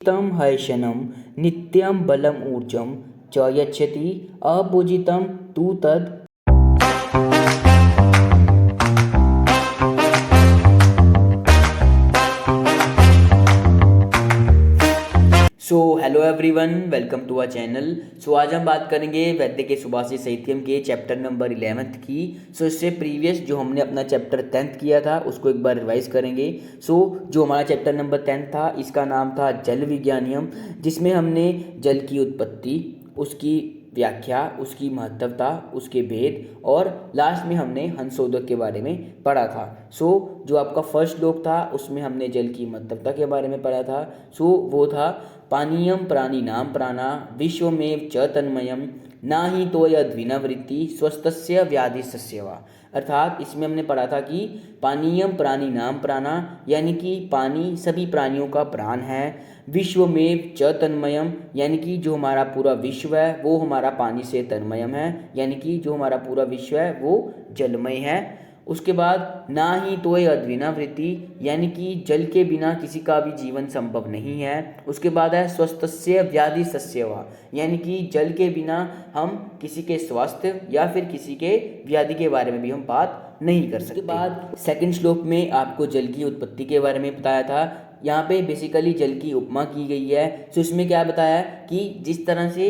तं हैशनं नित्यं बलम् ऊर्जं च यच्छति अपूजितं तु तद्। So hello everyone, welcome to our channel. So आज हम बात करेंगे वैद्य के सुभाषित साहित्यम के चैप्टर नंबर 11th की। सो इससे प्रीवियस जो हमने अपना चैप्टर 10th किया था उसको एक बार रिवाइज करेंगे। सो जो हमारा चैप्टर नंबर 10 था इसका नाम था जल विज्ञानियम, जिसमें हमने जल की उत्पत्ति, उसकी व्याख्या, उसकी महत्वता, उसके भेद और लास्ट में हमने हंसोदक के बारे में पढ़ा था। सो जो आपका फर्स्ट श्लोक था उसमें हमने जल की महत्वता के बारे में पढ़ा था। सो वो था पानीयम प्राणिनां प्राणा विश्वमेव च तन्मयम ना ही तोयद्विनवृत्ति स्वस्थस्य व्याधिस्य वा। अर्थात इसमें हमने पढ़ा था कि पानीयम प्राणिनां प्राणा यानी कि पानी सभी प्राणियों का प्राण है। विश्वमेव च तन्मयम यानी कि जो हमारा पूरा विश्व है वो हमारा पानी से तन्मयम है, यानी कि जो हमारा पूरा विश्व है वो जलमय है। उसके बाद ना ही तोय अद्विनावृत्ति यानी कि जल के बिना किसी का भी जीवन संभव नहीं है। उसके बाद है स्वस्थस्य व्याधि सस्यवा यानी कि जल के बिना हम किसी के स्वास्थ्य या फिर किसी के व्याधि के बारे में भी हम बात नहीं कर सकते। उसके बाद सेकंड श्लोक में आपको जल की उत्पत्ति के बारे में बताया था। यहाँ पे बेसिकली जल की उपमा की गई है। सो इसमें क्या बताया कि जिस तरह से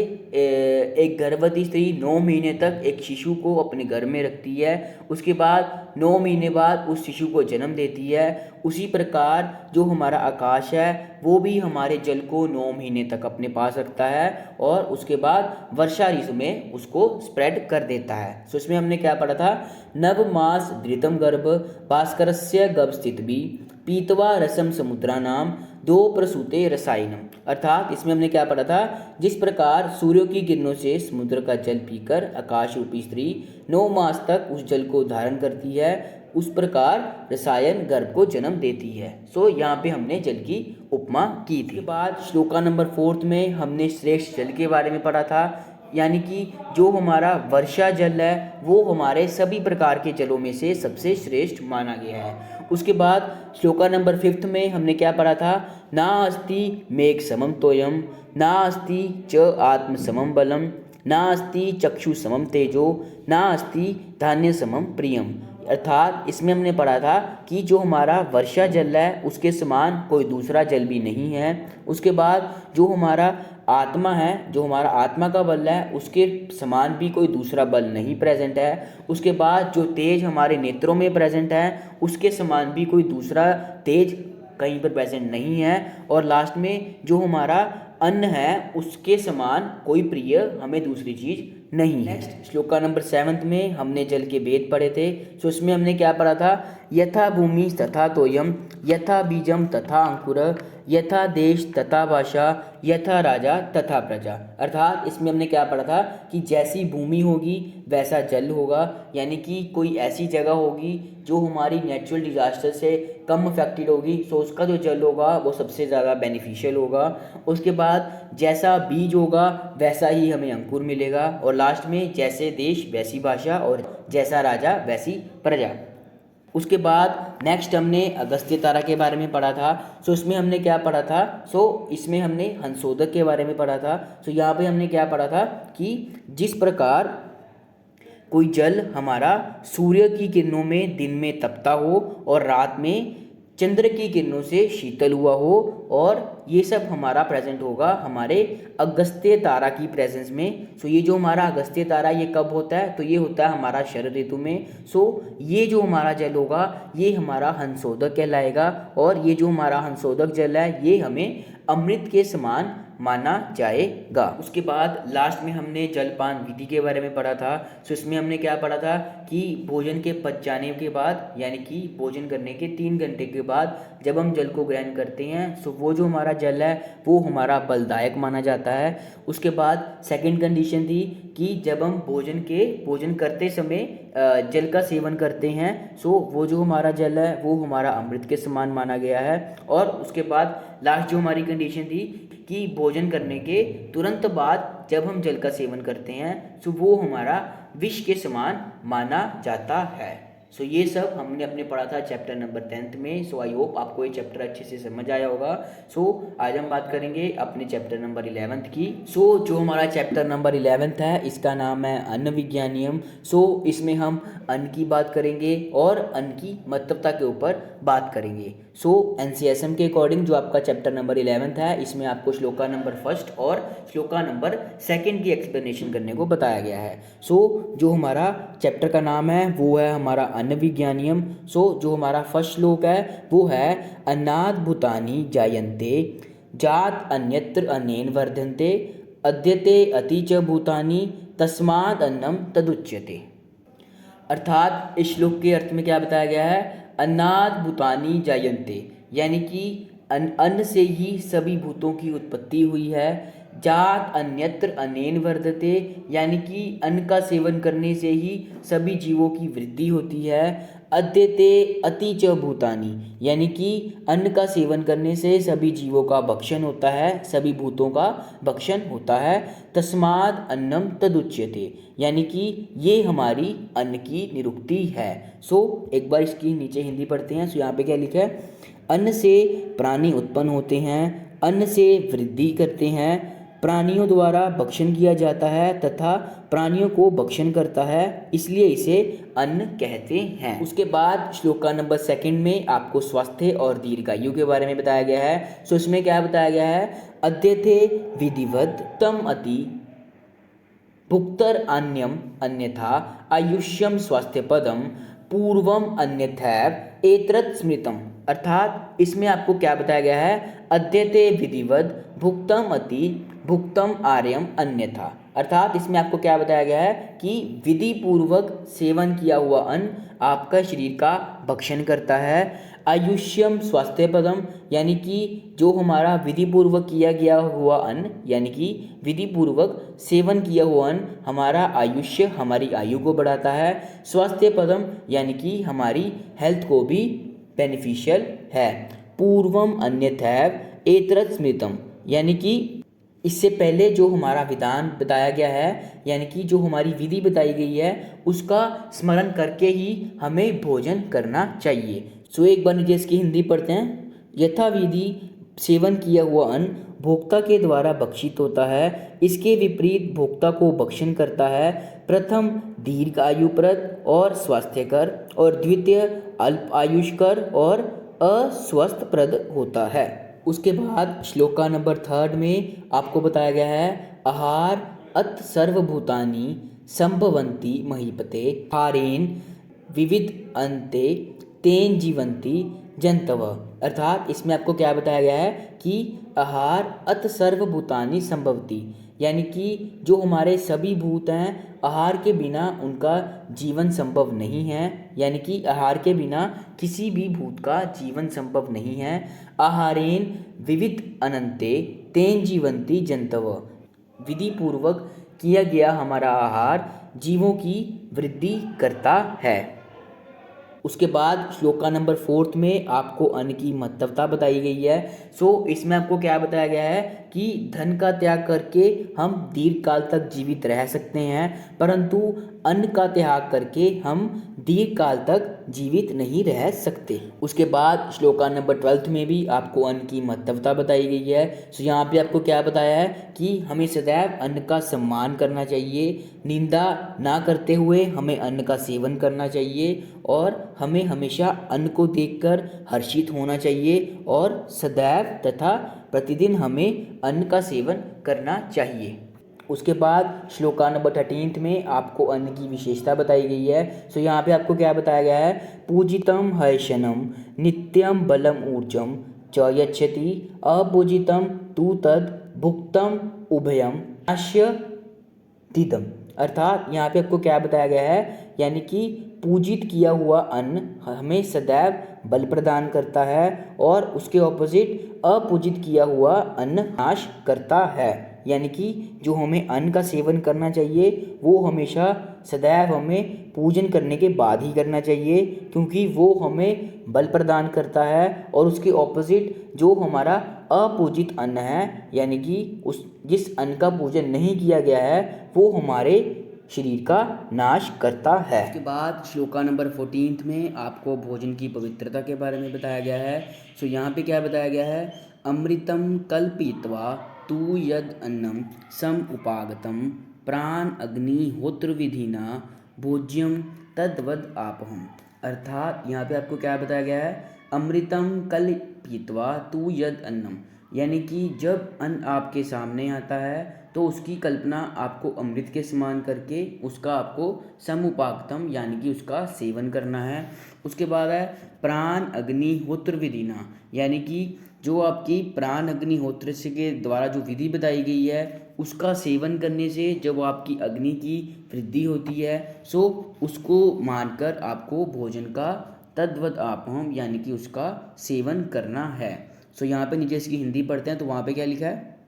एक गर्भवती स्त्री 9 महीने तक एक शिशु को अपने घर में रखती है, उसके बाद 9 महीने बाद उस शिशु को जन्म देती है, उसी प्रकार जो हमारा आकाश है वो भी हमारे जल को 9 महीने तक अपने पास रखता है और उसके बाद वर्षा ऋतु में उसको स्प्रेड कर देता है। सो इसमें हमने क्या पढ़ा था, नव मास धृतम गर्भ भास्करस्य गर्भ स्थित भी पीतवा रसम समुद्रानाम दो प्रसूते रसायनम। अर्थात इसमें हमने क्या पढ़ा था, जिस प्रकार सूर्य की किरणों से समुद्र का जल पीकर आकाश रूपी स्त्री 9 मास तक उस जल को धारण करती है, उस प्रकार रसायन गर्भ को जन्म देती है। सो यहाँ पे हमने जल की उपमा की थी। बाद श्लोका नंबर 4 में हमने श्रेष्ठ जल के बारे में पढ़ा था, यानी कि जो हमारा वर्षा जल है वो हमारे सभी प्रकार के जलों में से सबसे श्रेष्ठ माना गया है। उसके बाद श्लोका नंबर 5 में हमने क्या पढ़ा था, ना अस्ति मेघ समम तोयम ना अस्ति च आत्म समम बलम ना अस्ति चक्षु समम तेजो ना अस्ति धान्य समम प्रियम। अर्थात इसमें हमने पढ़ा था कि जो हमारा वर्षा जल है उसके समान कोई दूसरा जल भी नहीं है। उसके बाद जो हमारा आत्मा है, जो हमारा आत्मा का बल है उसके समान भी कोई दूसरा बल नहीं प्रेजेंट है। उसके बाद जो तेज हमारे नेत्रों में प्रेजेंट है उसके समान भी कोई दूसरा तेज कहीं पर प्रेजेंट नहीं है। और लास्ट में जो हमारा अन्न है उसके समान कोई प्रिय हमें दूसरी चीज़ नहीं है। नेक्स्ट श्लोका नंबर 7 में हमने जल के भेद पढ़े थे। सो इसमें हमने क्या पढ़ा था, यथा भूमि तथा तोयम यथा बीजम तथा अंकुर यथा देश तथा भाषा यथा राजा तथा प्रजा। अर्थात इसमें हमने क्या पढ़ा था कि जैसी भूमि होगी वैसा जल होगा, यानी कि कोई ऐसी जगह होगी जो हमारी नेचुरल डिजास्टर से कम अफेक्टेड होगी, सो उसका जो जल होगा वो सबसे ज़्यादा बेनिफिशियल होगा। उसके बाद जैसा बीज होगा वैसा ही हमें अंकुर मिलेगा और लास्ट में जैसे देश वैसी भाषा और जैसा राजा वैसी प्रजा। उसके बाद नेक्स्ट हमने अगस्त्य तारा के बारे में पढ़ा था। सो इसमें हमने क्या पढ़ा था, सो इसमें हमने हंसोदक के बारे में पढ़ा था। सो यहाँ पे हमने क्या पढ़ा था कि जिस प्रकार कोई जल हमारा सूर्य की किरणों में दिन में तपता हो और रात में चंद्र की किरणों से शीतल हुआ हो, और ये सब हमारा प्रेजेंट होगा हमारे अगस्त्य तारा की प्रेजेंस में। सो ये जो हमारा अगस्त्य तारा ये कब होता है, तो ये होता है हमारा शरद ऋतु में। सो ये जो हमारा जल होगा ये हमारा हंसोदक कहलाएगा और ये जो हमारा हंसोदक जल है ये हमें अमृत के समान माना जाएगा। उसके बाद लास्ट में हमने जलपान विधि के बारे में पढ़ा था। सो इसमें हमने क्या पढ़ा था कि भोजन के पच जाने के बाद, यानी कि भोजन करने के 3 घंटे के बाद जब हम जल को ग्रहण करते हैं सो वो जो हमारा जल है वो हमारा बलदायक माना जाता है। उसके बाद सेकंड कंडीशन थी कि जब हम भोजन करते समय जल का सेवन करते हैं सो वो जो हमारा जल है वो हमारा अमृत के समान माना गया है। और उसके बाद लास्ट जो हमारी कंडीशन थी कि भोजन करने के तुरंत बाद जब हम जल का सेवन करते हैं तो वो हमारा विष के समान माना जाता है। सो ये सब हमने अपने पढ़ा था चैप्टर नंबर 10th में। सो आई होप आपको ये चैप्टर अच्छे से समझ आया होगा। सो आज हम बात करेंगे अपने चैप्टर नंबर 11th की। सो जो हमारा चैप्टर नंबर 11th है इसका नाम है अन्न विज्ञानियम। सो इसमें हम अन्न की बात करेंगे और अन्न की महत्वता के ऊपर बात करेंगे। सो एनसीएसएम के अकॉर्डिंग जो आपका चैप्टर नंबर 11th है इसमें आपको श्लोका नंबर 1 और श्लोका नंबर 2 की एक्सप्लेनेशन करने को बताया गया है। सो जो हमारा चैप्टर का नाम है वो है हमारा अन्न विज्ञानियम। सो जो हमारा फर्स्ट श्लोक है वो है अन्नात् भूतानि जायन्ते जात अन्यत्र अनेन वर्धन्ते अद्यते अति च भूतानि तस्माद् अन्नम तदुच्यते। अर्थात इस श्लोक के अर्थ में क्या बताया गया है, अन्नात् भूतानि जायन्ते यानी कि अन्न से ही सभी भूतों की उत्पत्ति हुई है। जात अन्यत्र अनेन वर्धते यानी कि अन्न का सेवन करने से ही सभी जीवों की वृद्धि होती है। अद्यते अति च भूतानि यानी कि अन्न का सेवन करने से सभी जीवों का भक्षण होता है, सभी भूतों का भक्षण होता है। तस्माद् अन्नम तदुच्यते यानी कि ये हमारी अन्न की निरुक्ति है। सो एक बार इसकी नीचे हिंदी पढ़ते हैं। सो यहाँ पे क्या लिखा है, अन्न से प्राणी उत्पन्न होते हैं, अन्न से वृद्धि करते हैं, प्राणियों द्वारा भक्षण किया जाता है तथा प्राणियों को भक्षण करता है, इसलिए इसे अन्न कहते हैं। उसके बाद श्लोका नंबर 2 में आपको स्वास्थ्य और दीर्घायु के बारे में बताया गया है। सो इसमें क्या बताया गया है, अद्यते विधिवत तम अति भुक्तर अन्यम अन्यथा आयुष्यम स्वास्थ्य पदम पूर्वम अन्यथैव एतत् स्मृतम। अर्थात इसमें आपको क्या बताया गया है, अद्यते विधिवत भुक्तम अति भुक्तम आर्यम अन्यथा। अर्थात इसमें आपको क्या बताया गया है कि विधि पूर्वक सेवन किया हुआ अन्न आपका शरीर का भक्षण करता है। आयुष्यम स्वास्थ्य पदम यानी कि जो हमारा विधि पूर्वक किया गया हुआ अन्न यानी कि विधि पूर्वक सेवन किया हुआ अन्न हमारा आयुष्य हमारी आयु को बढ़ाता है। स्वास्थ्य पदम यानी कि हमारी हेल्थ को भी बेनिफिशियल है। पूर्वम अन्यथैव एतत् स्मृतम यानी कि इससे पहले जो हमारा विधान बताया गया है यानी कि जो हमारी विधि बताई गई है उसका स्मरण करके ही हमें भोजन करना चाहिए। सो एक बार नीचे इसकी हिंदी पढ़ते हैं। यथा विधि सेवन किया हुआ अन्न भोक्ता के द्वारा भक्षित होता है, इसके विपरीत भोक्ता को भक्षण करता है। प्रथम दीर्घ आयुप्रद और स्वास्थ्यकर और द्वितीय अल्प आयुष्कर और अस्वस्थप्रद होता है। उसके बाद श्लोका नंबर 3 में आपको बताया गया है, आहार अत सर्वभूतानि संभवन्ति महीपते हारेन विविध अन्ते तेन जीवन्ति जंतव। अर्थात इसमें आपको क्या बताया गया है कि आहार अत सर्वभूतानि संभवति यानी कि जो हमारे सभी भूत हैं आहार के बिना उनका जीवन संभव नहीं है, यानी कि आहार के बिना किसी भी भूत का जीवन संभव नहीं है। आहारेन विविध अनंते तेन जीवंती जंतव विधि पूर्वक किया गया हमारा आहार जीवों की वृद्धि करता है। उसके बाद श्लोका नंबर 4 में आपको अन्न की महत्वता बताई गई है। सो इसमें आपको क्या बताया गया है कि धन का त्याग करके हम दीर्घ काल तक जीवित रह सकते हैं, परंतु अन्न का त्याग करके हम दीर्घ काल तक जीवित नहीं रह सकते। उसके बाद श्लोका नंबर 12 में भी आपको अन्न की महत्वता बताई गई है। सो यहाँ पे आपको क्या बताया है कि हमें सदैव अन्न का सम्मान करना चाहिए, निंदा ना करते हुए हमें अन्न का सेवन करना चाहिए और हमें हमेशा अन्न को देखकर हर्षित होना चाहिए और सदैव तथा प्रतिदिन हमें अन्न का सेवन करना चाहिए। उसके बाद श्लोका नंबर 13 में आपको अन्न की विशेषता बताई गई है। सो यहाँ पे आपको क्या बताया गया है, पूजितम हर्षणम नित्यम बलम ऊर्जम च यच्छति अपूजितम तु तद भुक्तम उभयम नाश्य तिदम। अर्थात यहाँ पे आपको क्या बताया गया है, यानी कि पूजित किया हुआ अन्न हमें सदैव बल प्रदान करता है और उसके ऑपोजिट अपूजित किया हुआ अन्न नाश करता है। यानी कि जो हमें अन्न का सेवन करना चाहिए वो हमेशा सदैव हमें पूजन करने के बाद ही करना चाहिए, क्योंकि वो हमें बल प्रदान करता है। और उसके ऑपोजिट जो हमारा अपूजित अन्न है, यानी कि उस जिस अन्न का पूजन नहीं किया गया है, वो हमारे शरीर का नाश करता है। उसके बाद श्लोका नंबर 14 में आपको भोजन की पवित्रता के बारे में बताया गया है। सो यहाँ पे क्या बताया गया है, अमृतम कल्पित्वा तू यद अन्नम सम उपागतम प्राण अग्निहोत्र विधिना भोज्यम तद्वद आपहम। अर्थात यहाँ पे आपको क्या बताया गया है, अमृतम कल्पित्वा तू यद अन्नम, यानी कि जब अन्न आपके सामने आता है तो उसकी कल्पना आपको अमृत के समान करके उसका आपको समुपागतम यानी कि उसका सेवन करना है। उसके बाद है प्राण अग्निहोत्र विधिना, यानी कि जो आपकी प्राण अग्निहोत्र से के द्वारा जो विधि बताई गई है उसका सेवन करने से जब आपकी अग्नि की वृद्धि होती है सो उसको मानकर आपको भोजन का तद्वत आपहम यानी कि उसका सेवन करना है। सो यहाँ पे नीचे इसकी हिंदी पढ़ते हैं तो वहाँ पे क्या लिखा है,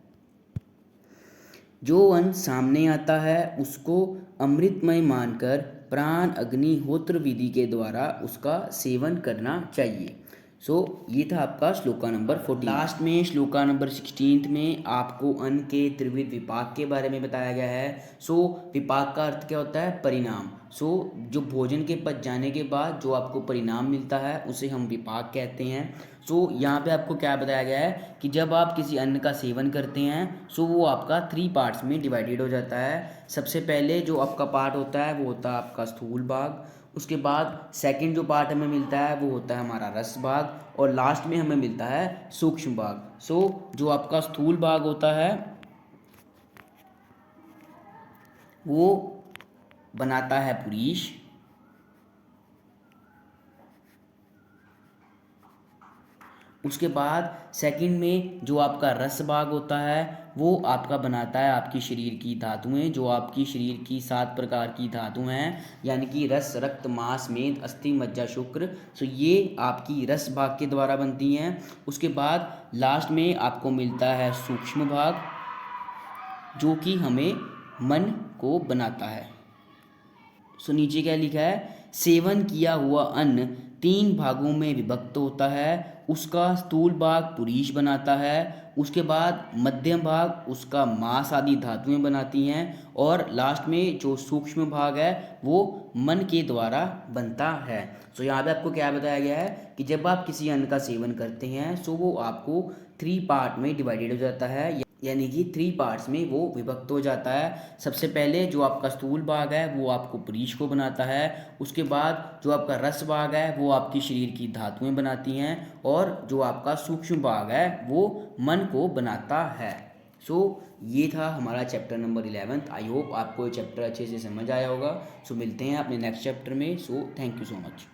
जो अन्न सामने आता है उसको अमृतमय मानकर प्राण अग्निहोत्र विधि के द्वारा उसका सेवन करना चाहिए। सो ये था आपका श्लोका नंबर 14। लास्ट में श्लोका नंबर 16 में आपको अन्न के त्रिविध विपाक के बारे में बताया गया है। सो विपाक का अर्थ क्या होता है, परिणाम। सो जो भोजन के पच जाने के बाद जो आपको परिणाम मिलता है उसे हम विपाक कहते हैं। सो यहाँ पे आपको क्या बताया गया है कि जब आप किसी अन्न का सेवन करते हैं सो वो आपका 3 पार्ट्स में डिवाइडेड हो जाता है। सबसे पहले जो आपका पार्ट होता है वो होता है आपका स्थूल भाग, उसके बाद सेकंड जो पार्ट हमें मिलता है वो होता है हमारा रस भाग, और लास्ट में हमें मिलता है सूक्ष्म भाग। सो जो आपका स्थूल भाग होता है वो बनाता है पुरीश, उसके बाद सेकंड में जो आपका रस भाग होता है वो आपका बनाता है आपकी शरीर की धातुएं, जो आपकी शरीर की 7 प्रकार की धातुएं हैं, यानी कि रस रक्त मांस मेद अस्थि मज्जा शुक्र। सो ये आपकी रस भाग के द्वारा बनती हैं। उसके बाद लास्ट में आपको मिलता है सूक्ष्म भाग जो कि हमें मन को बनाता है। सो नीचे क्या लिखा है, सेवन किया हुआ अन्न 3 भागों में विभक्त होता है, उसका स्थूल भाग पुरीश बनाता है, उसके बाद मध्यम भाग उसका मांस आदि धातुएं बनाती हैं, और लास्ट में जो सूक्ष्म भाग है वो मन के द्वारा बनता है। सो यहाँ पे आपको क्या बताया गया है कि जब आप किसी अन्न का सेवन करते हैं सो वो आपको 3 पार्ट में डिवाइडेड हो जाता है, यानी कि 3 पार्ट्स में वो विभक्त हो जाता है। सबसे पहले जो आपका स्थूल भाग है वो आपको पुरीश को बनाता है, उसके बाद जो आपका रस भाग है वो आपकी शरीर की धातुएं बनाती हैं, और जो आपका सूक्ष्म भाग है वो मन को बनाता है। सो ये था हमारा चैप्टर नंबर 11। आई होप आपको ये चैप्टर अच्छे से समझ आया होगा। सो मिलते हैं अपने नेक्स्ट चैप्टर में। So thank you so much.